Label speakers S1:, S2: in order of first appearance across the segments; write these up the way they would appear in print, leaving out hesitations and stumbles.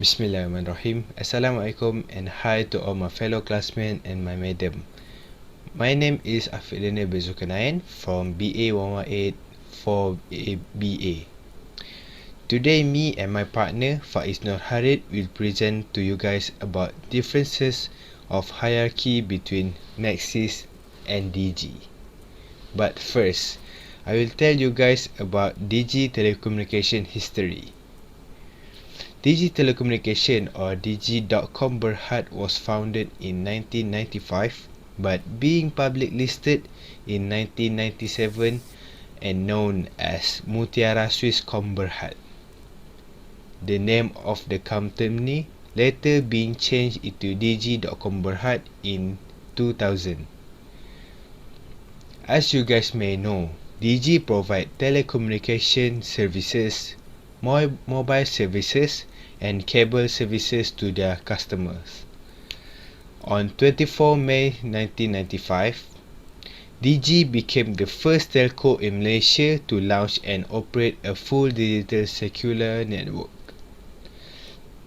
S1: Bismillahirrahmanirrahim. Assalamualaikum and hi to all my fellow classmates and my madam. My name is Afiq Zulkarnain from BA 118 for BA. Today me and my partner Faiez Nurharith will present to you guys about differences of hierarchy between Maxis and Digi. But first, I will tell you guys about Digi telecommunication history. Digi Telecommunication or Digi.com Berhad was founded in 1995 but being public listed in 1997 and known as Mutiara Swisscom Berhad. The name of the company later being changed into Digi.com Berhad in 2000. As you guys may know, Digi provide telecommunication services, mobile services and cable services to their customers. On 24 May 1995, Digi became the first telco in Malaysia to launch and operate a full digital cellular network.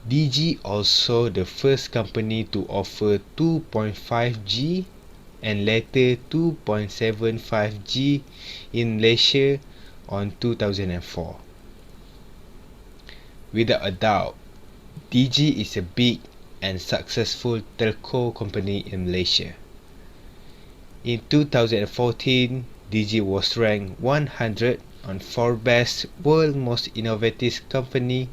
S1: Digi also the first company to offer 2.5G and later 2.75G in Malaysia on 2004. Without a doubt, Digi is a big and successful telco company in Malaysia. In 2014, Digi was ranked 100 on Forbes World Most Innovative Company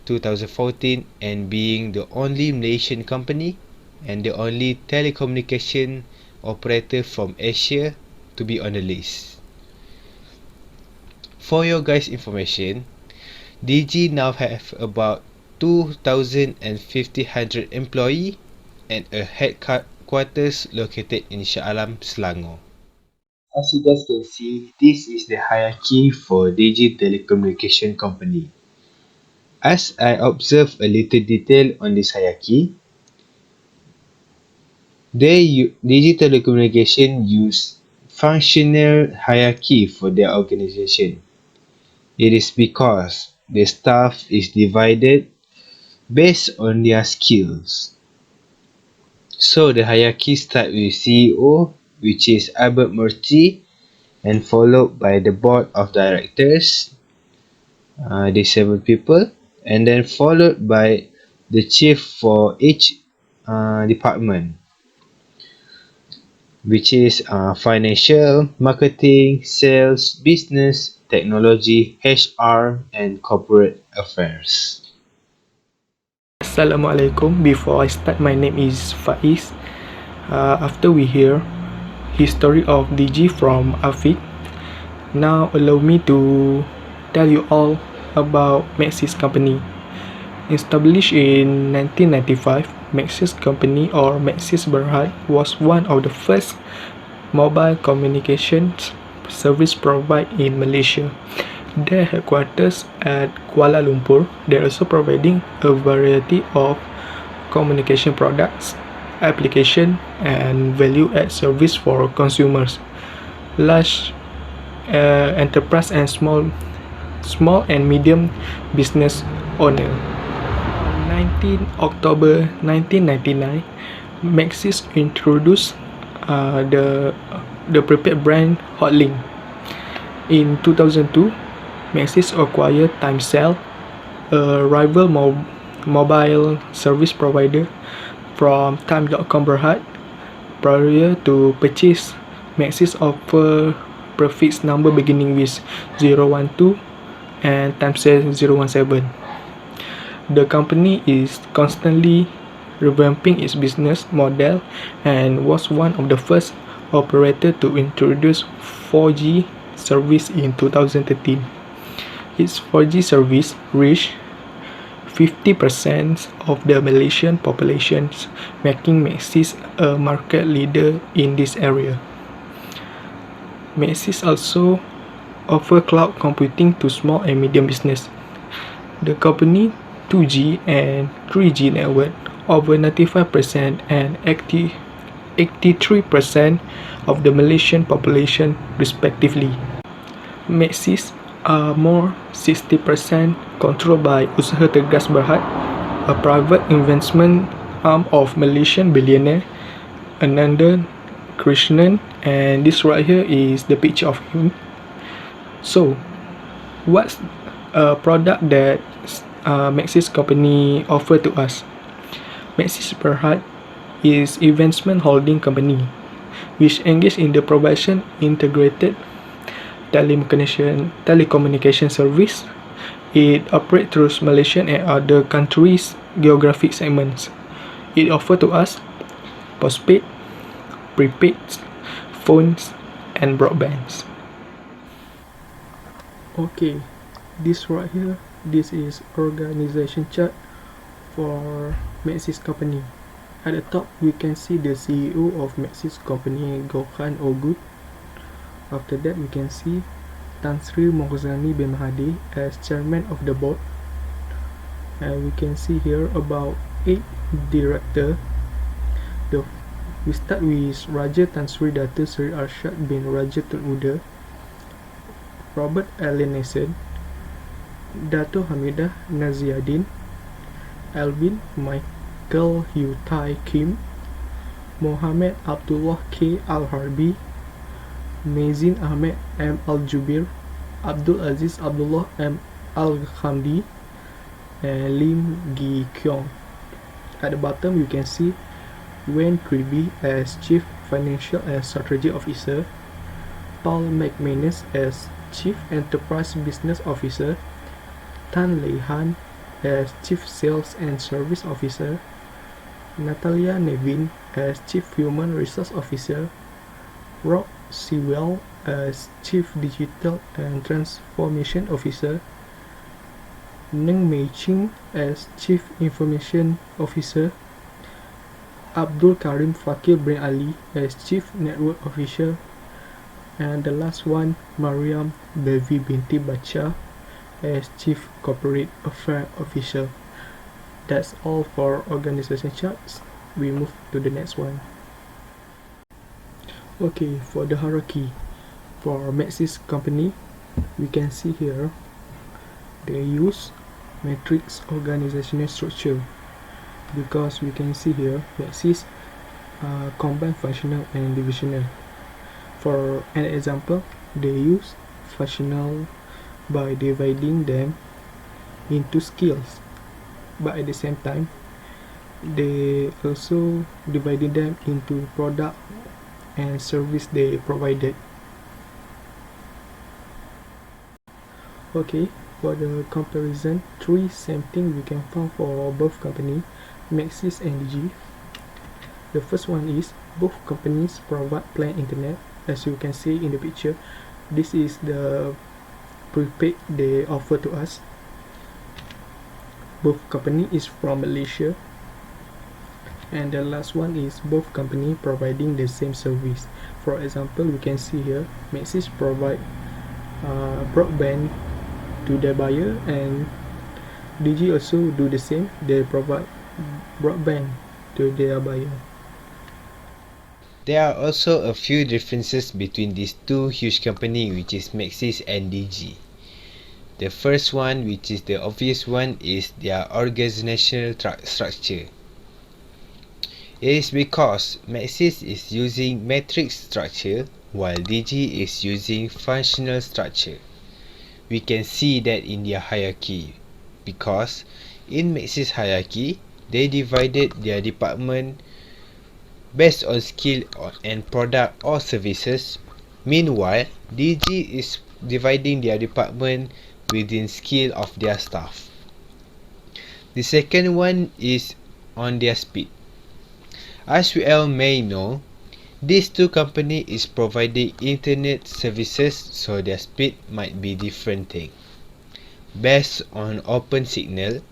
S1: 2014 and being the only Malaysian company and the only telecommunication operator from Asia to be on the list. For your guys' information, Digi now have about 2,050 employees and a headquarters located in Shah Alam, Selangor. As you guys can see, this is the hierarchy for Digi Telecommunication Company. As I observe a little detail on this hierarchy, Digi Telecommunication use functional hierarchy for their organization. It is because the staff is divided based on their skills. So the hierarchy starts with CEO, which is Albert Murty, and followed by the board of directors, the 7 people, and then followed by the chief for each department, which is financial, marketing, sales, business, technology, HR, and corporate affairs.
S2: Assalamualaikum. Before I start, my name is Faiez. After we hear history of Digi from Afiq, now allow me to tell you all about Maxis company. Established in 1995, Maxis company or Maxis Berhad was one of the first mobile communications service provider in Malaysia. Their headquarters at Kuala Lumpur. They're also providing a variety of communication products, application, and value-add service for consumers, large enterprise and small and medium business owner. 19 October 1999, Maxis introduced the prepaid brand Hotlink. In 2002, Maxis acquired Timecell, a rival mobile service provider from Time.com Berhad. Prior to purchase, Maxis offer prefix number beginning with 012 and Timecell 017. The company is constantly revamping its business model and was one of the first operators to introduce 4G service in 2013. Its 4G service reached 50% of the Malaysian population, making Maxis a market leader in this area. Maxis also offer cloud computing to small and medium business. The company 2G and 3G network over 95% and 83% of the Malaysian population respectively. Maxis are more 60% controlled by Usaha Tegas Berhad a private investment arm of Malaysian billionaire Ananda Krishnan, and this right here is the picture of him. So, what's a product that Maxis company offer to us? Maxis Berhad is investment holding company which engage in the provision integrated telecommunication service. It operates through Malaysian and other countries' geographic segments. It offers to us postpaid, prepaid, phones, and broadbands. Okay, this right here, this is organization chart for Maxis company. At the top, we can see the CEO of Maxis company, Gokhan Ogut. After that, we can see Tan Sri Mokhzani bin Mahdi as chairman of the board. And we can see here about 8 directors. We start with Raja Tan Sri Dato Sri Arshad bin Raja Tun Uda, Robert Allen Nason, Dato Hamidah Naziadin, Alvin Michael Hutai Kim, Mohammed Abdullah K. Al-Harbi, Mazin Ahmed M. Al-Jubir, Abdul Aziz Abdullah M. Al-Khamdi, and Lim Gi Kyong. At the bottom, you can see Wen Kirby as Chief Financial and Strategy Officer, Paul McManus as Chief Enterprise Business Officer, Tan Lei Han as Chief Sales and Service Officer, Natalia Nevin as Chief Human Resource Officer, Rob Sewell as Chief Digital and Transformation Officer, Neng Mei Ching as Chief Information Officer, Abdul Karim Fakir bin Ali as Chief Network Officer, and the last one, Mariam Bevi binti Bacha as Chief Corporate Affairs Officer. That's all for organization charts. We move to the next one. Okay, for the hierarchy for Maxis company, we can see here they use matrix organizational structure, because we can see here Maxis combine functional and divisional. For an example, they use functional by dividing them into skills, but at the same time they also divided them into product and service they provided. Okay, for the comparison, three same thing we can find for both company, Maxis and Digi. The first one is both companies provide plain internet. As you can see in the picture, this is the prepaid they offer to us. Both company is from Malaysia. And the last one is both company providing the same service. For example, we can see here Maxis provide broadband to their buyer, and Digi also do the same. They provide broadband to their buyer.
S1: There are also a few differences between these two huge companies, which is Maxis and Digi. The first one, which is the obvious one, is their organizational structure. It is because Maxis is using matrix structure while Digi is using functional structure. We can see that in their hierarchy, because in Maxis hierarchy, they divided their department based on skill and product or services. Meanwhile, Digi is dividing their department within skill of their staff. The second one is on their speed. As we all may know, these two companies is providing internet services, so their speed might be different thing. Based on open signal,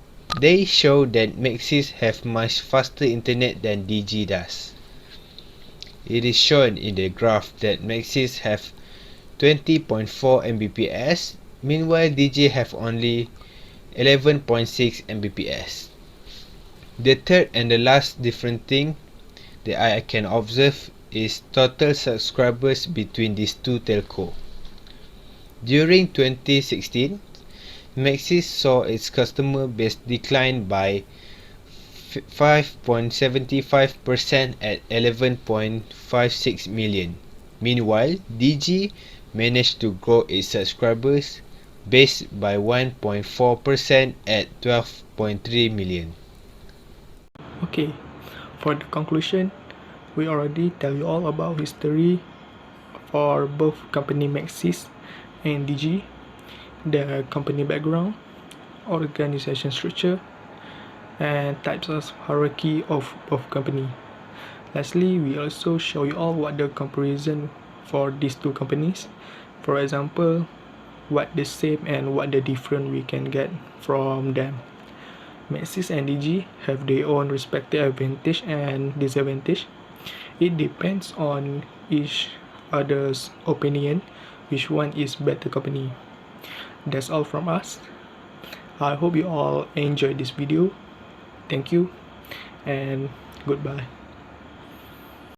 S1: they show that Maxis have much faster internet than Digi does. It is shown in the graph that Maxis have 20.4 Mbps, meanwhile Digi have only 11.6 Mbps. The third and the last different thing that I can observe is total subscribers between these two telco. During 2016, Maxis saw its customer base decline by 5.75% at 11.56 million. Meanwhile, Digi managed to grow its subscribers base by 1.4% at 12.3 million.
S2: Okay, for the conclusion, we already tell you all about history for both company Maxis and Digi, the company background, organization structure, and types of hierarchy of both company. Lastly, we also show you all what the comparison for these two companies. For example, what the same and what the different we can get from them. Maxis and Digi have their own respective advantage and disadvantage. It depends on each other's opinion which one is better company. That's all from us. I hope you all enjoyed this video. Thank you and goodbye.